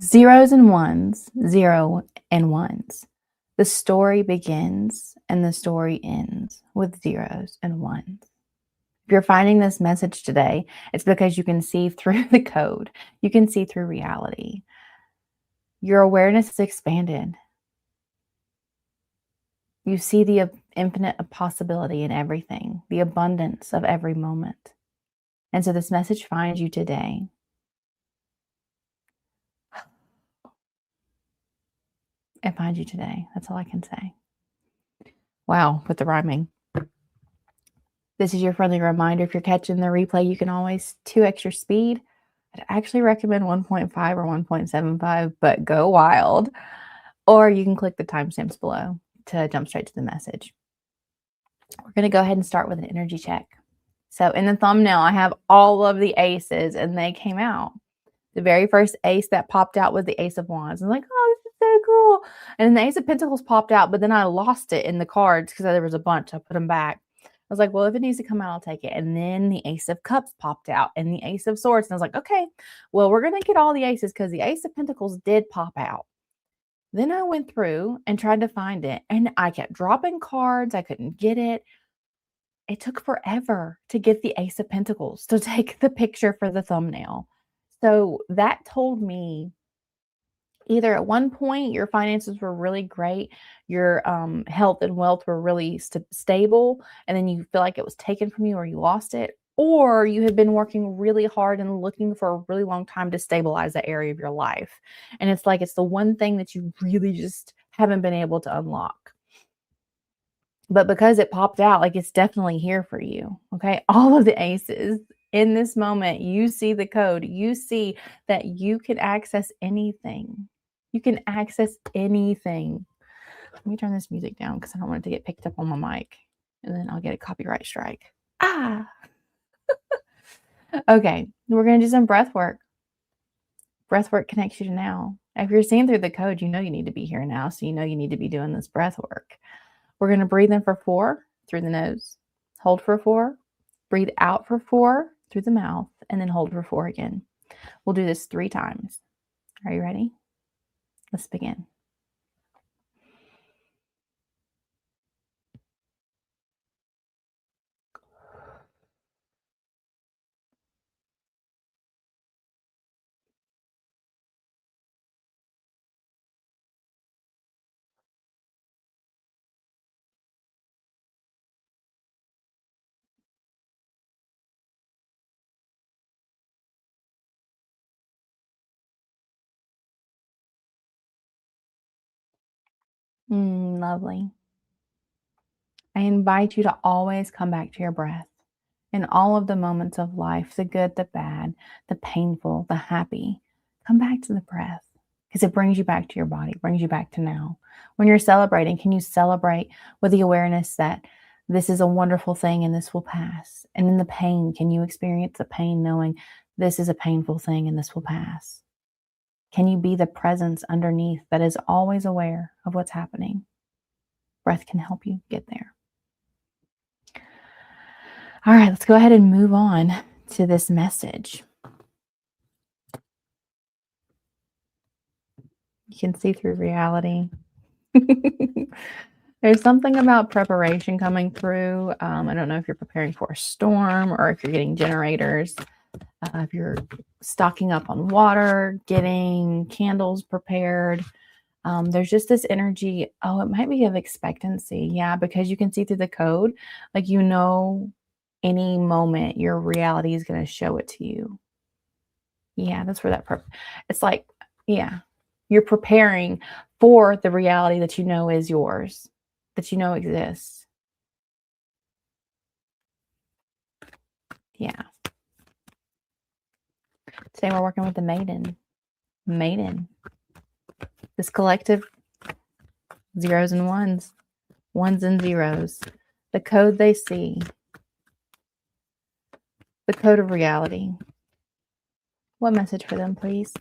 Zeros and ones, 0 and ones. The story begins and the story ends with zeros and ones. If you're finding this message today, it's because you can see through the code. You can see through reality. Your awareness is expanded. You see the infinite possibility in everything, the abundance of every moment. And so this message finds you today. It finds you today. That's all I can say. Wow, with the rhyming. This is your friendly reminder. If you're catching the replay, you can always 2x your speed. I'd actually recommend 1.5 or 1.75, but go wild. Or you can click the timestamps below to jump straight to the message. We're going to go ahead and start with an energy check. So in the thumbnail, I have all of the aces and they came out. The very first ace that popped out was the Ace of Wands. I'm like, oh, this is so cool. And then the Ace of Pentacles popped out, but then I lost it in the cards because there was a bunch. I put them back. I was like, well, if it needs to come out, I'll take it. And then the Ace of Cups popped out and the Ace of Swords. And I was like, okay, well, we're going to get all the aces because the Ace of Pentacles did pop out. Then I went through and tried to find it. And I kept dropping cards. I couldn't get it. It took forever to get the Ace of Pentacles to take the picture for the thumbnail. So that told me either at one point your finances were really great, your health and wealth were really stable, and then you feel like it was taken from you or you lost it, or you have been working really hard and looking for a really long time to stabilize that area of your life. And it's like it's the one thing that you really just haven't been able to unlock. But because it popped out, like it's definitely here for you. Okay. All of the aces in this moment, you see the code, you see that you can access anything. You can access anything. Let me turn this music down because I don't want it to get picked up on my mic and then I'll get a copyright strike. Ah, okay. We're going to do some breath work. Breath work connects you to now. If you're seeing through the code, you know you need to be here now. So you know you need to be doing this breath work. We're going to breathe in for 4 through the nose, hold for 4, breathe out for 4 through the mouth, and then hold for 4 again. We'll do this 3 times. Are you ready? Let's begin. Lovely. I invite you to always come back to your breath in all of the moments of life, the good, the bad, the painful, the happy. Come back to the breath because it brings you back to your body, brings you back to now. When you're celebrating, can you celebrate with the awareness that this is a wonderful thing and this will pass? And in the pain, can you experience the pain knowing this is a painful thing and this will pass? Can you be the presence underneath that is always aware of what's happening? Breath can help you get there. All right, let's go ahead and move on to this message. You can see through reality. There's something about preparation coming through. I don't know if you're preparing for a storm or if you're getting generators, if you're stocking up on water, getting candles prepared. There's just this energy. Oh, it might be of expectancy. Yeah, because you can see through the code, like, you know, any moment your reality is going to show it to you. Yeah, that's where that it's like, yeah, you're preparing for the reality that you know is yours, that you know exists. Yeah. Today we're working with the maiden. Maiden. This collective zeros and ones, ones and zeros. The code they see. The code of reality. What message for them, please?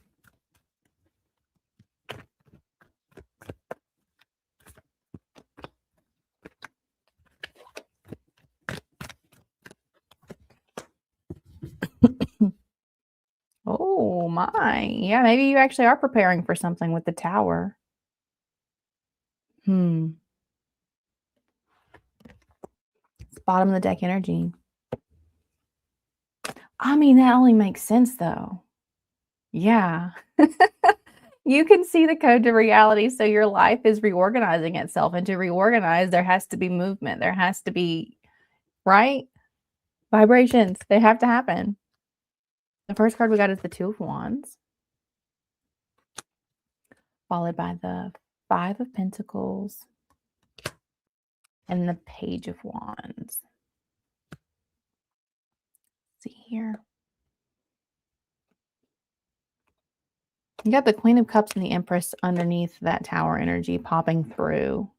Oh my. Yeah, maybe you actually are preparing for something with the Tower. Hmm. It's bottom of the deck energy. I mean, that only makes sense though. Yeah. You can see the code to reality, so your life is reorganizing itself, and to reorganize, there has to be movement. There has to be, right? Vibrations, they have to happen. The first card we got is the Two of Wands, followed by the Five of Pentacles and the Page of Wands. Let's see here. You got the Queen of Cups and the Empress underneath that Tower energy popping through.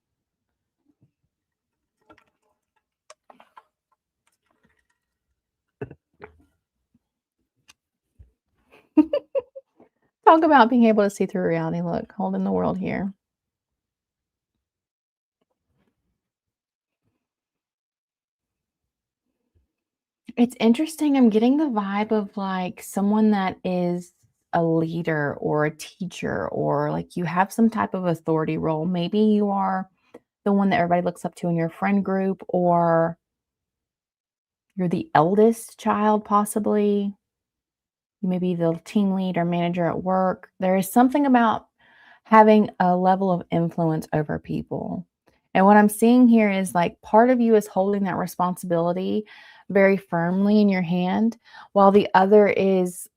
Talk about being able to see through reality. Look, holding the world here. It's interesting. I'm getting the vibe of like someone that is a leader or a teacher, or like you have some type of authority role. Maybe you are the one that everybody looks up to in your friend group, or you're the eldest child, possibly. You may be the team lead or manager at work. There is something about having a level of influence over people. And what I'm seeing here is like part of you is holding that responsibility very firmly in your hand, while the other is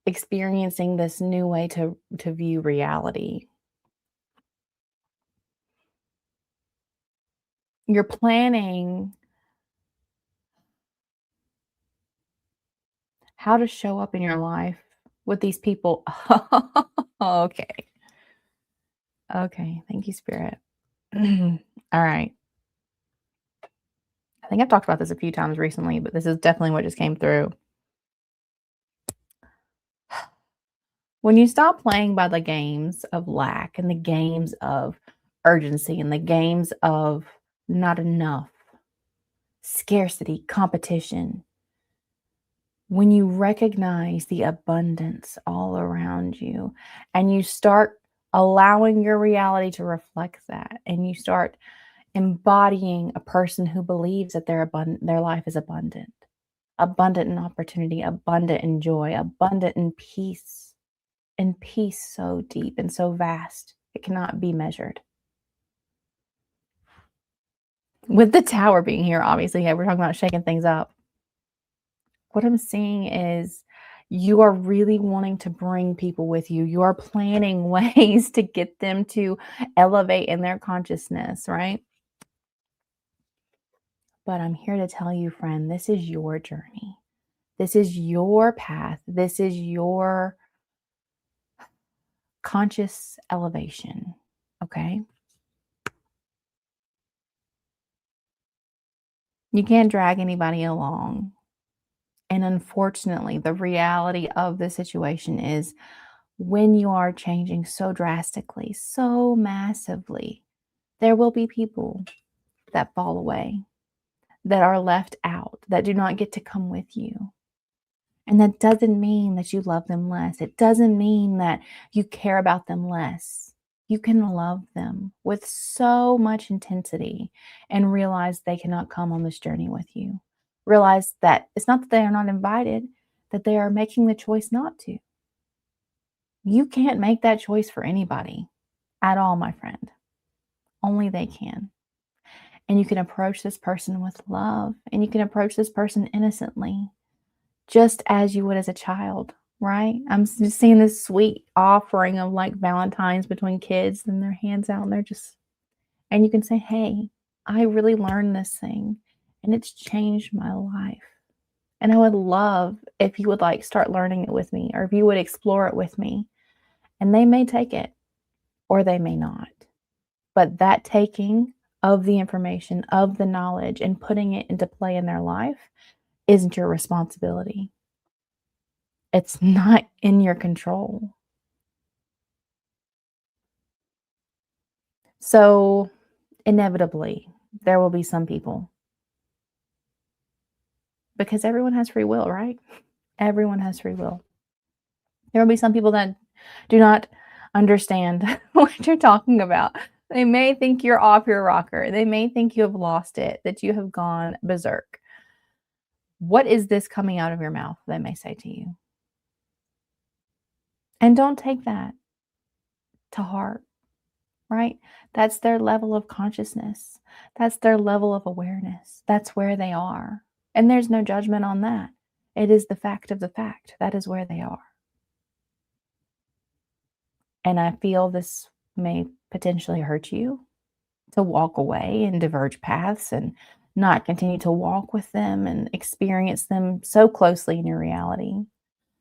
experiencing this new way to view reality. You're planning how to show up in your life with these people. Okay. Okay. Thank you, Spirit. All right. I think I've talked about this a few times recently, but this is definitely what just came through. When you stop playing by the games of lack and the games of urgency and the games of not enough, scarcity, competition, when you recognize the abundance all around you and you start allowing your reality to reflect that, and you start embodying a person who believes that their life is abundant, abundant in opportunity, abundant in joy, abundant in peace, and peace so deep and so vast it cannot be measured. With the Tower being here, obviously, yeah, we're talking about shaking things up. What I'm seeing is you are really wanting to bring people with you. You are planning ways to get them to elevate in their consciousness, right? But I'm here to tell you, friend, this is your journey. This is your path. This is your conscious elevation. Okay. You can't drag anybody along. And unfortunately, the reality of the situation is when you are changing so drastically, so massively, there will be people that fall away, that are left out, that do not get to come with you. And that doesn't mean that you love them less. It doesn't mean that you care about them less. You can love them with so much intensity and realize they cannot come on this journey with you. Realize that it's not that they are not invited, that they are making the choice not to. You can't make that choice for anybody at all, my friend. Only they can. And you can approach this person with love, and you can approach this person innocently, just as you would as a child, right? I'm just seeing this sweet offering of like Valentine's between kids and their hands out, and they're just, and you can say, hey, I really learned this thing and it's changed my life. And I would love if you would like start learning it with me, or if you would explore it with me. And they may take it or they may not. But that taking of the information, of the knowledge, and putting it into play in their life isn't your responsibility. It's not in your control. So inevitably, there will be some people, because everyone has free will, right? Everyone has free will. There will be some people that do not understand what you're talking about. They may think you're off your rocker. They may think you have lost it, that you have gone berserk. What is this coming out of your mouth? They may say to you. And don't take that to heart, right? That's their level of consciousness. That's their level of awareness. That's where they are. And there's no judgment on that. It is the fact of the fact. That is where they are. And I feel this may potentially hurt you to walk away and diverge paths and not continue to walk with them and experience them so closely in your reality.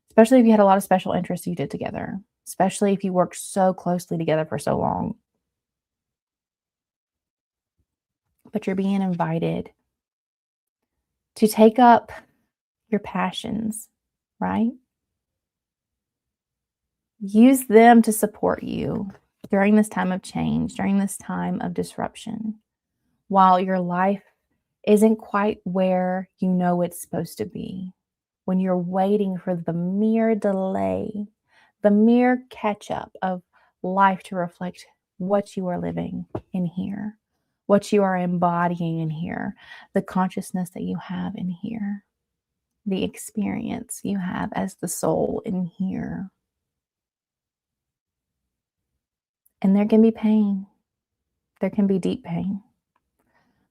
Especially if you had a lot of special interests you did together, especially if you worked so closely together for so long. But you're being invited to take up your passions, right? Use them to support you during this time of change, during this time of disruption, while your life isn't quite where you know it's supposed to be. When you're waiting for the mere delay, the mere catch up of life to reflect what you are living in here, what you are embodying in here, the consciousness that you have in here, the experience you have as the soul in here. And there can be pain. There can be deep pain.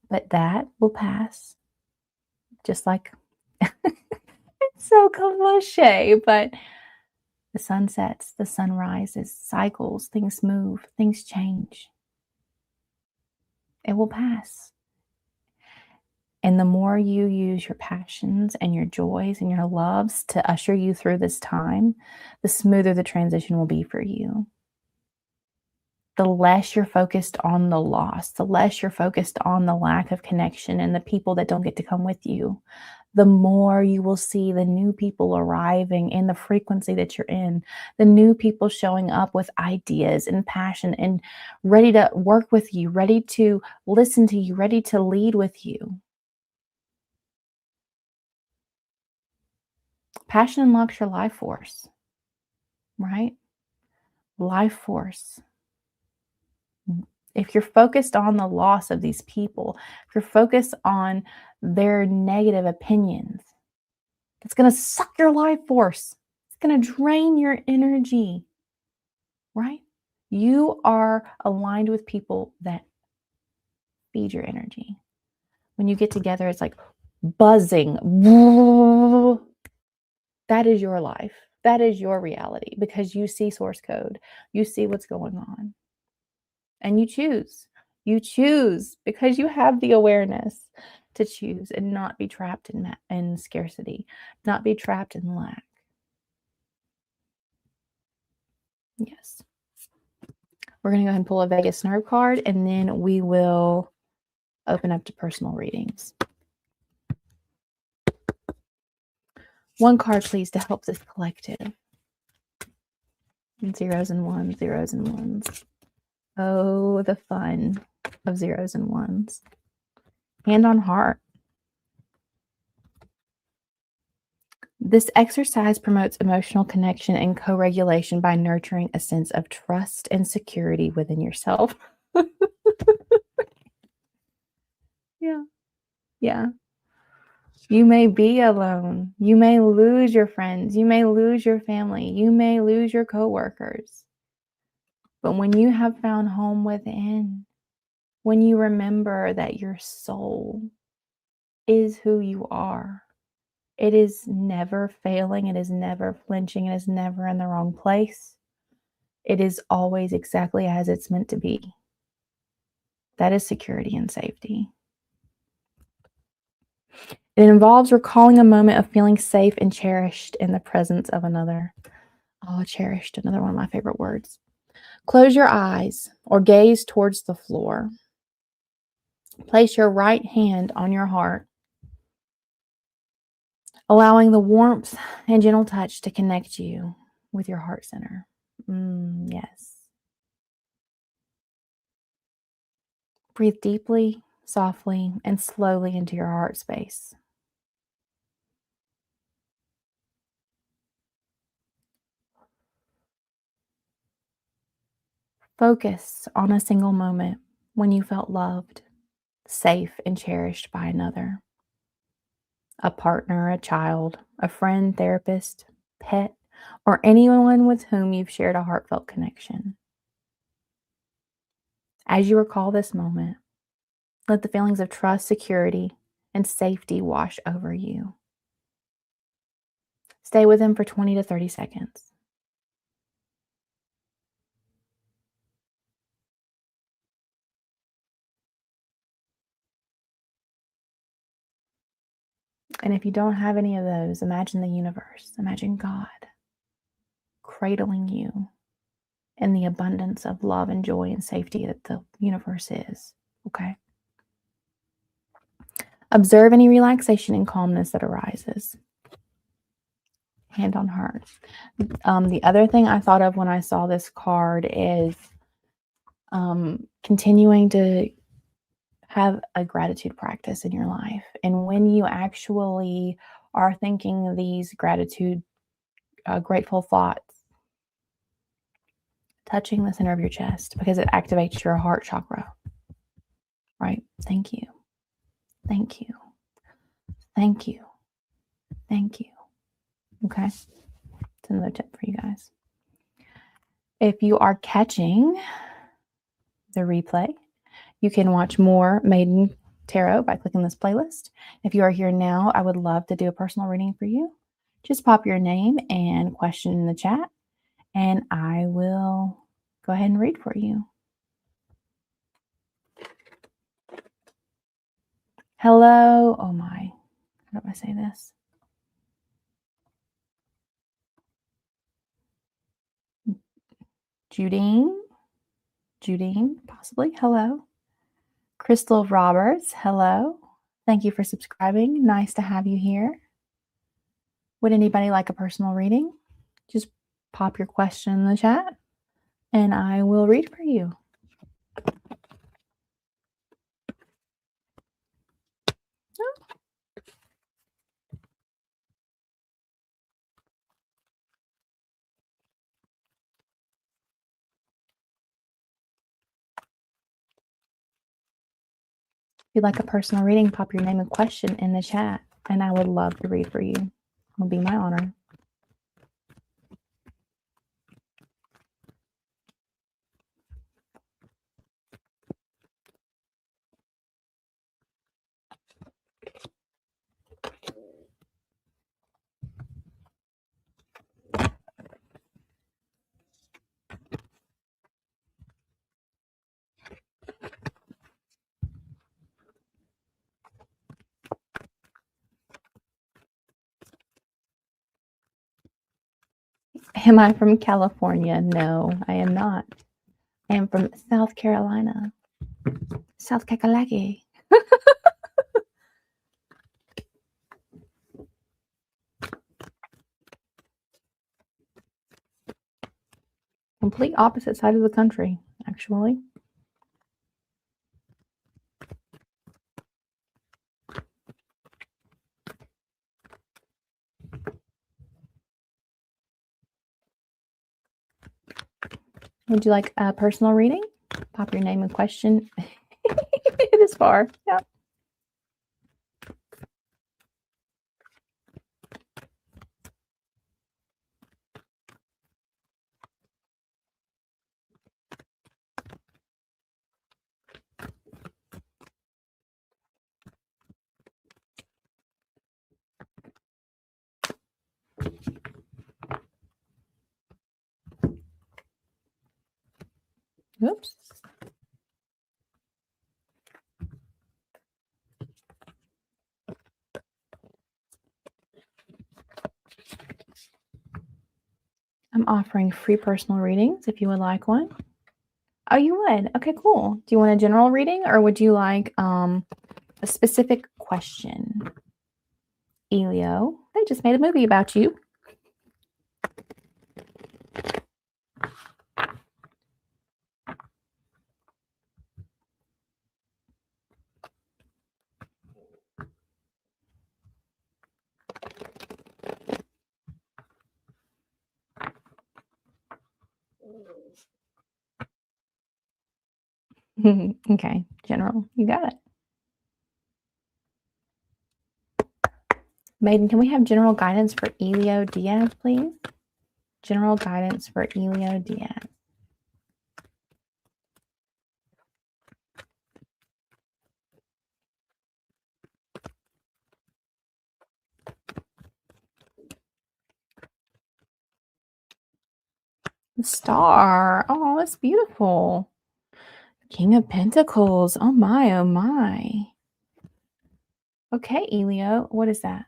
But that will pass. Just like, it's so cliche, but the sun sets, the sun rises, cycles, things move, things change. It will pass. And the more you use your passions and your joys and your loves to usher you through this time, the smoother the transition will be for you. The less you're focused on the loss, the less you're focused on the lack of connection and the people that don't get to come with you, the more you will see the new people arriving in the frequency that you're in, the new people showing up with ideas and passion and ready to work with you, ready to listen to you, ready to lead with you. Passion unlocks your life force, right? Life force. If you're focused on the loss of these people, if you're focused on their negative opinions, it's going to suck your life force. It's going to drain your energy, right? You are aligned with people that feed your energy. When you get together, it's like buzzing. That is your life. That is your reality because you see source code. You see what's going on. And you choose. You choose because you have the awareness to choose and not be trapped in scarcity, not be trapped in lack. Yes. We're going to go ahead and pull a Vegas Nerve card, and then we will open up to personal readings. One card, please, to help this collective. Zeros and ones, zeros and ones. Oh, the fun of zeros and ones. Hand on heart. This exercise promotes emotional connection and co-regulation by nurturing a sense of trust and security within yourself. Yeah. You may be alone. You may lose your friends. You may lose your family. You may lose your coworkers. But when you have found home within, when you remember that your soul is who you are, it is never failing. It is never flinching. It is never in the wrong place. It is always exactly as it's meant to be. That is security and safety. It involves recalling a moment of feeling safe and cherished in the presence of another. Oh, cherished, another one of my favorite words. Close your eyes or gaze towards the floor. Place your right hand on your heart, allowing the warmth and gentle touch to connect you with your heart center. Yes. Breathe deeply, softly, and slowly into your heart space. Focus on a single moment when you felt loved, safe, and cherished by another, a partner, a child, a friend, therapist, pet, or anyone with whom you've shared a heartfelt connection. As you recall this moment, let the feelings of trust, security, and safety wash over you. Stay with them for 20 to 30 seconds. And if you don't have any of those, imagine the universe, imagine God cradling you in the abundance of love and joy and safety that the universe is. Okay. Observe any relaxation and calmness that arises. Hand on heart. The other thing I thought of when I saw this card is continuing to have a gratitude practice in your life. And when you actually are thinking these grateful thoughts, touching the center of your chest because it activates your heart chakra, right? Thank you. Thank you. Thank you. Thank you. Okay. It's another tip for you guys. If you are catching the replay, you can watch more Maiden Tarot by clicking this playlist. If you are here now, I would love to do a personal reading for you. Just pop your name and question in the chat, and I will go ahead and read for you. Hello. Oh my. How do I say this? Judine, possibly. Hello. Crystal Roberts. Hello. Thank you for subscribing. Nice to have you here. Would anybody like a personal reading? Just pop your question in the chat and I will read for you. If you'd like a personal reading, pop your name and question in the chat, and I would love to read for you. It'll be my honor. Am I from California? No, I am not. I am from South Carolina. South Kakalaki. Complete opposite side of the country, actually. Would you like a personal reading? Pop your name and question. It is far. Yeah. Oops. I'm offering free personal readings if you would like one. Oh, you would? Okay, cool. Do you want a general reading or would you like a specific question? Elio, they just made a movie about you. Okay, general, you got it. Maiden, can we have general guidance for Elio Diaz, please? General guidance for Elio Diaz. The star. Oh, that's beautiful. King of Pentacles. Oh my, oh my. Okay, Elio. What is that?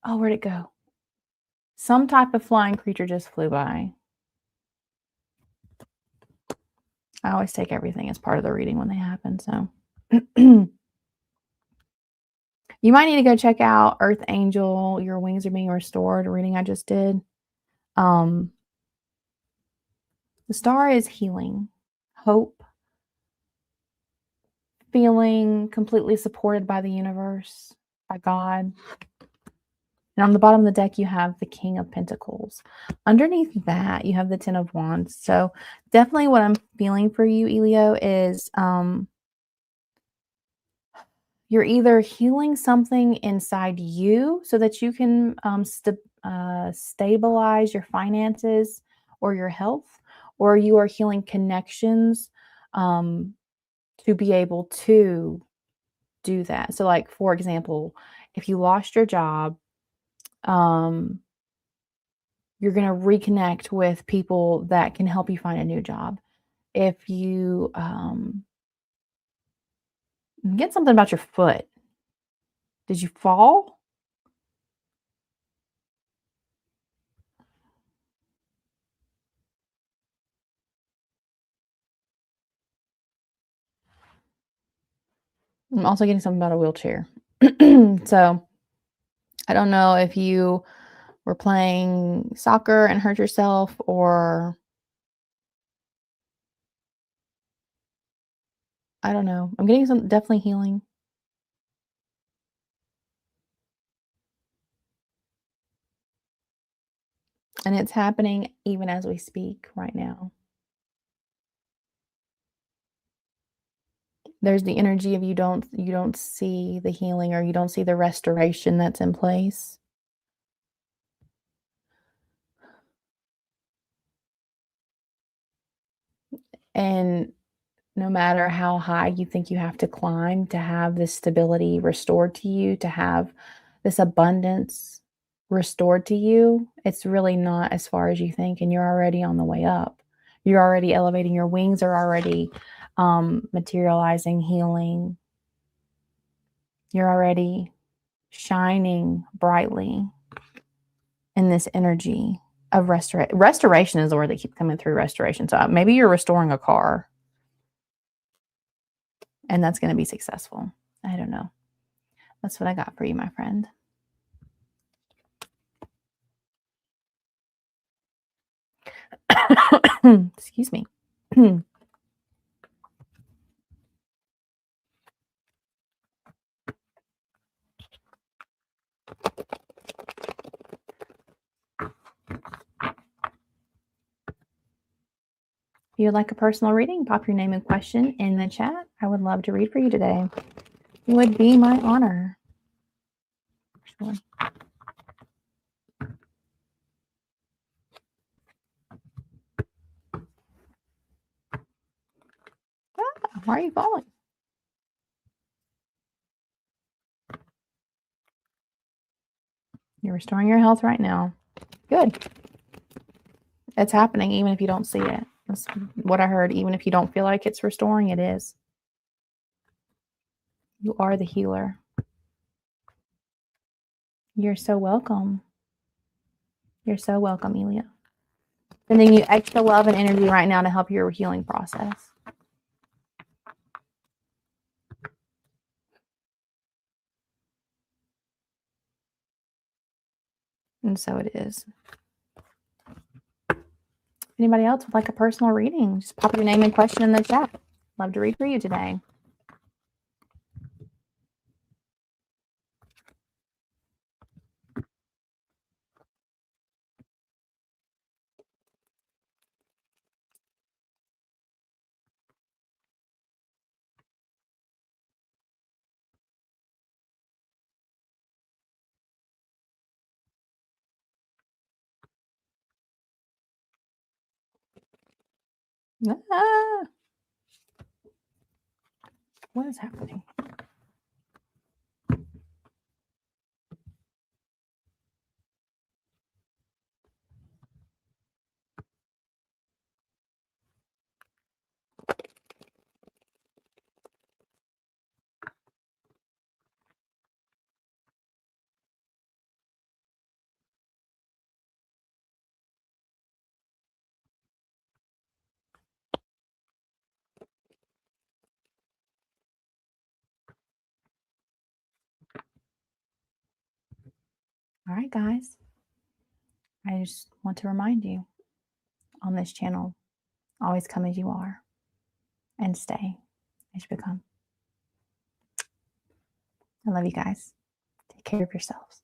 Oh, where'd it go? Some type of flying creature just flew by. I always take everything as part of the reading when they happen, so. You might need to go check out Earth Angel, Your Wings Are Being Restored, a reading I just did. The star is healing, hope, feeling completely supported by the universe, by God. And on the bottom of the deck, you have the King of Pentacles. Underneath that, you have the Ten of Wands. So definitely what I'm feeling for you, Elio, is you're either healing something inside you so that you can stabilize your finances or your health, or you are healing connections to be able to do that. So, like, for example, if you lost your job, you're going to reconnect with people that can help you find a new job. If you get something about your foot, did you fall? I'm also getting something about a wheelchair. So I don't know if you were playing soccer and hurt yourself, or I don't know. I'm getting some definitely healing. And it's happening even as we speak right now. There's the energy of you don't see the healing, or you don't see the restoration that's in place. And no matter how high you think you have to climb to have this stability restored to you, to have this abundance restored to you, it's really not as far as you think, and you're already on the way up. You're already elevating, your wings are already materializing healing. You're already shining brightly in this energy of restoration. Restoration is the word that keeps coming through. Restoration. So maybe you're restoring a car, and that's going to be successful. I don't know. That's what I got for you, my friend. Excuse me. If you would like a personal reading, pop your name and question in the chat. I would love to read for you today. It would be my honor. Sure. Why are you falling? You're restoring your health right now. Good. It's happening even if you don't see it. That's what I heard. Even if you don't feel like it's restoring, it is. You are the healer. You're so welcome. You're so welcome, Elia. Sending you extra love and energy right now to help your healing process. And so it is. Anybody else would like a personal reading, just pop your name and question in the chat. Love to read for you today. Ah, what is happening? All right, guys. I just want to remind you on this channel, always come as you are and stay as you become. I love you guys. Take care of yourselves.